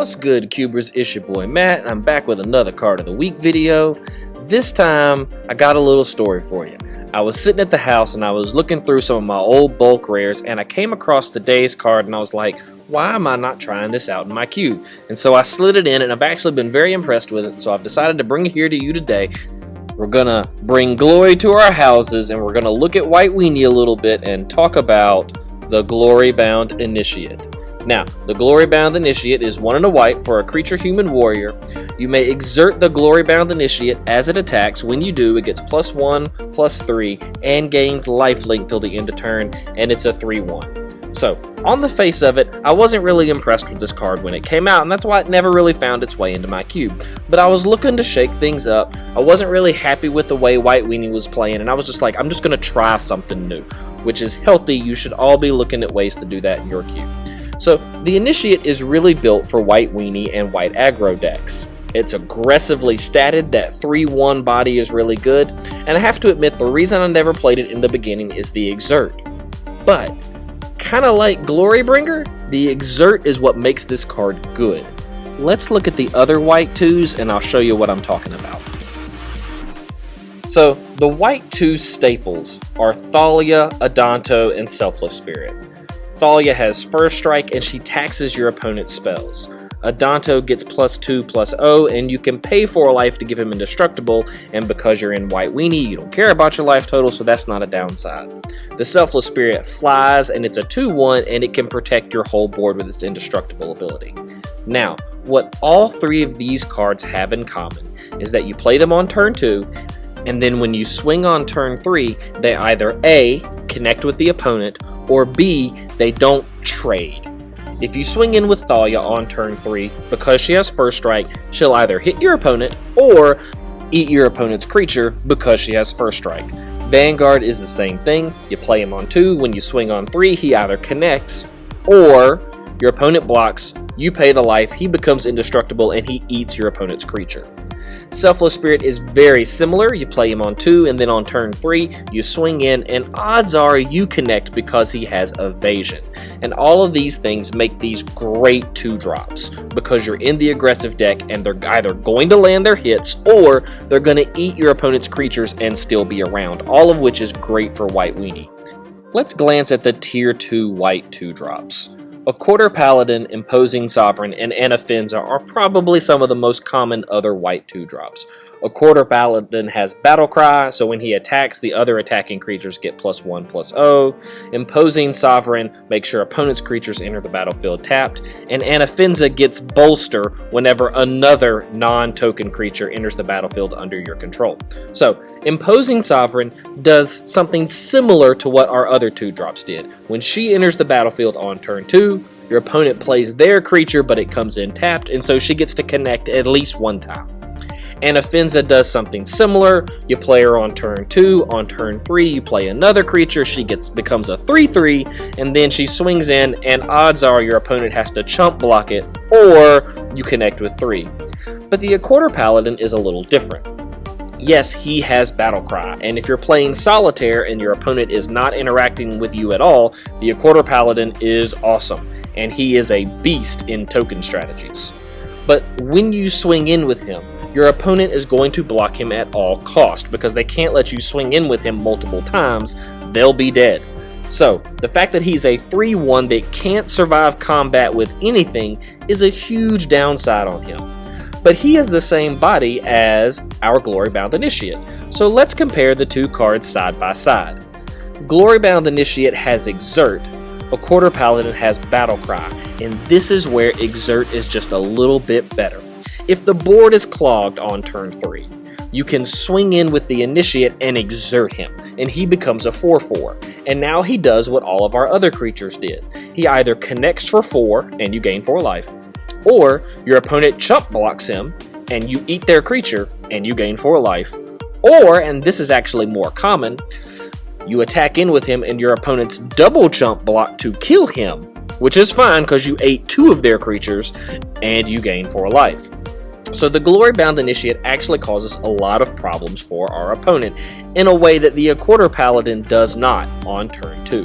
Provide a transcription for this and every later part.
What's good, Cubers? It's your boy Matt, and I'm back with another Card of the Week video. This time, I got a little story for you. I was sitting at the house and I was looking through some of my old bulk rares, and I came across today's card and I was like, why am I not trying this out in my cube? And so I slid it in, and I've actually been very impressed with it, so I've decided to bring it here to you today. We're gonna bring glory to our houses, and we're gonna look at White Weenie a little bit and talk about the Glory Bound Initiate. Now, the Glory Bound Initiate is 1 and a white for a creature human warrior. You may exert the Glory Bound Initiate as it attacks. When you do, it gets +1, +3, and gains lifelink till the end of turn, and it's a 3/1. So, on the face of it, I wasn't really impressed with this card when it came out, and that's why it never really found its way into my cube. But I was looking to shake things up. I wasn't really happy with the way White Weenie was playing, and I was just like, I'm just going to try something new, which is healthy. You should all be looking at ways to do that in your cube. So, the Initiate is really built for White Weenie and White Aggro decks. It's aggressively statted, that 3/1 body is really good, and I have to admit the reason I never played it in the beginning is the Exert. But, kinda like Glorybringer, the Exert is what makes this card good. Let's look at the other White 2s and I'll show you what I'm talking about. So, the White 2 staples are Thalia, Adanto, and Selfless Spirit. Thalia has First Strike and she taxes your opponent's spells. Adanto gets +2/+0, and you can pay for a life to give him indestructible, and because you're in White Weenie, you don't care about your life total, so that's not a downside. The Selfless Spirit flies, and it's a 2/1, and it can protect your whole board with its indestructible ability. Now, what all three of these cards have in common is that you play them on turn 2, and then when you swing on turn 3, they either A, connect with the opponent, or B, they don't trade. If you swing in with Thalia on turn 3, because she has First Strike, she'll either hit your opponent or eat your opponent's creature because she has First Strike. Vanguard is the same thing. You play him on 2, when you swing on 3, he either connects or your opponent blocks, you pay the life, he becomes indestructible, and he eats your opponent's creature. Selfless Spirit is very similar. You play him on 2, and then on turn 3, you swing in, and odds are you connect because he has evasion. And all of these things make these great 2-drops because you're in the aggressive deck, and they're either going to land their hits or they're going to eat your opponent's creatures and still be around, all of which is great for White Weenie. Let's glance at the tier 2 white 2-drops. A Quarter Paladin, Imposing Sovereign, and Anafenza are probably some of the most common other white 2-drops. A Quarter Paladin has Battle Cry, so when he attacks, the other attacking creatures get +1/+0. Imposing Sovereign makes your opponent's creatures enter the battlefield tapped, and Anafenza gets Bolster whenever another non-token creature enters the battlefield under your control. So, Imposing Sovereign does something similar to what our other 2-drops did. When she enters the battlefield on turn 2, your opponent plays their creature, but it comes in tapped, and so she gets to connect at least one time. Anafenza does something similar. You play her on turn 2, on turn 3 you play another creature, she becomes a 3/3, and then she swings in, and odds are your opponent has to chump block it, or you connect with 3. But the Quarter Paladin is a little different. Yes, he has Battle Cry, and if you're playing Solitaire and your opponent is not interacting with you at all, the Quarter Paladin is awesome, and he is a beast in token strategies. But when you swing in with him, your opponent is going to block him at all cost because they can't let you swing in with him multiple times, they'll be dead. So, the fact that he's a 3/1 that can't survive combat with anything is a huge downside on him. But he has the same body as our Glory Bound Initiate, so let's compare the two cards side by side. Glory Bound Initiate has Exert, a Quarter Paladin has Battle Cry, and this is where Exert is just a little bit better. If the board is clogged on turn 3, you can swing in with the Initiate and exert him, and he becomes a 4/4. And now he does what all of our other creatures did. He either connects for 4, and you gain 4 life, or your opponent chump blocks him, and you eat their creature, and you gain 4 life. Or, and this is actually more common, you attack in with him, and your opponent's double chump block to kill him, which is fine because you ate 2 of their creatures, and you gain 4 life. So the Glory Bound Initiate actually causes a lot of problems for our opponent in a way that the Quarter Paladin does not on turn 2.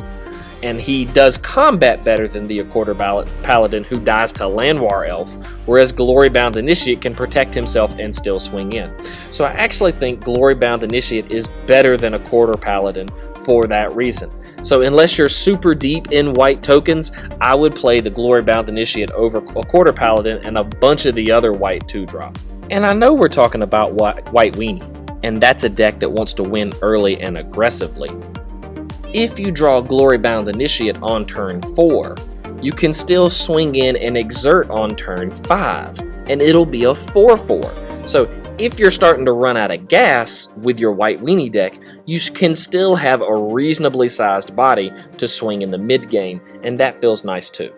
and he does combat better than the A Quarter Paladin who dies to Llanowar Elf, whereas Glory-Bound Initiate can protect himself and still swing in. So I actually think Glory-Bound Initiate is better than A Quarter Paladin for that reason. So unless you're super deep in white tokens, I would play the Glory-Bound Initiate over A Quarter Paladin and a bunch of the other white 2-drop. And I know we're talking about White Weenie, and that's a deck that wants to win early and aggressively. If you draw Glory-Bound Initiate on turn 4, you can still swing in and Exert on turn 5, and it'll be a 4-4. So if you're starting to run out of gas with your White Weenie deck, you can still have a reasonably sized body to swing in the mid game, and that feels nice too.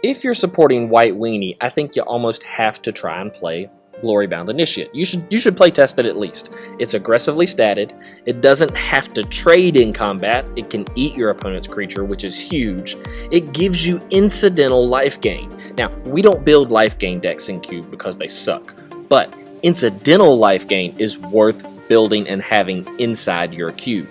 If you're supporting White Weenie, I think you almost have to try and play Glory-Bound Initiate. You should play test it at least. It's aggressively statted. It doesn't have to trade in combat. It can eat your opponent's creature, which is huge. It gives you incidental life gain. Now, we don't build life gain decks in Cube because they suck, but incidental life gain is worth building and having inside your cube.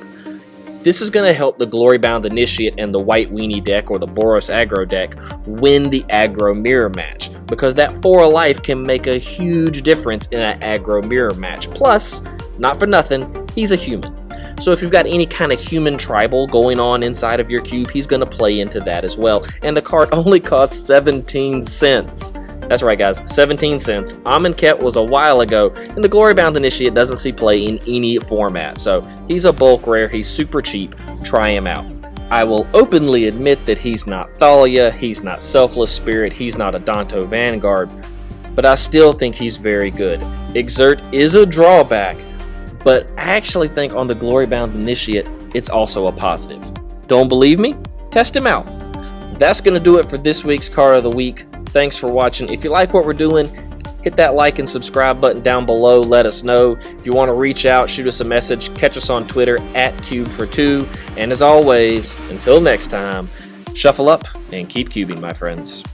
This is going to help the Glory-Bound Initiate and the White Weenie deck or the Boros aggro deck win the aggro mirror match, because that 4 life can make a huge difference in an aggro mirror match. Plus, not for nothing, he's a human. So if you've got any kind of human tribal going on inside of your cube, he's going to play into that as well. And the card only costs 17 cents. That's right, guys, 17 cents. Amonkhet was a while ago, and the Glory-Bound Initiate doesn't see play in any format, so he's a bulk rare, he's super cheap, try him out. I will openly admit that he's not Thalia, he's not Selfless Spirit, he's not a Adanto Vanguard, but I still think he's very good. Exert is a drawback, but I actually think on the Glory-Bound Initiate, it's also a positive. Don't believe me? Test him out. That's going to do it for this week's Card of the Week. Thanks for watching. If you like what we're doing, hit that like and subscribe button down below. Let us know. If you want to reach out, shoot us a message. Catch us on Twitter at cubefortwo. And as always, until next time, shuffle up and keep cubing, my friends.